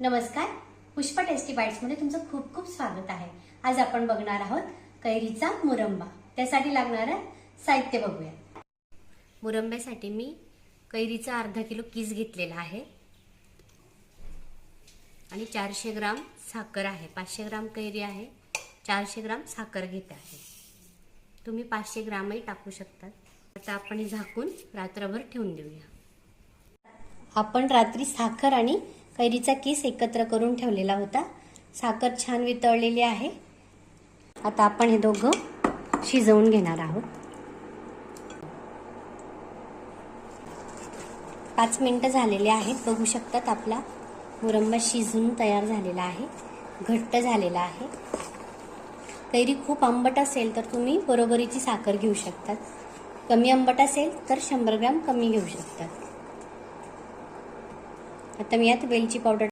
नमस्कार, पुष्पा टेस्टी बाईट्समध्ये तुमचं खूप खूप स्वागत आहे। आज आपण बघणार आहोत कैरीचा मुरंबा। त्यासाठी लागणारं साहित्य बघूया। मुरंब्यासाठी मी कैरीचा अर्धा किलो किस घेतलेला आहे आणि 400 ग्राम साखर आहे। 500 ग्राम कैरी आहे, 400 ग्राम साखर घेते आहे। तुम्ही 500 ग्रामही टाकू शकता। आता आपण हे झाकून रात्रभर ठेवून देऊया। आपण रात्री साखर आणि कैरीचा किस एकत्र करून ठेवलेला होता। साखर छान वितळलेली आहे। आता आपण हे दोघं शिजवून घेणार आहोत। 5 मिनिटं झालेले आहेत। बघू शकतात आपला मुरंबा शिजून तयार झालेला आहे, घट्ट झालेला आहे। कैरी खूप आंबट असेल तर तुम्ही बरोबरीची साखर घेऊ शकता। कमी आंबट असेल तर 100 ग्राम कमी घेऊ शकता। आता मी यात वेलची पावडर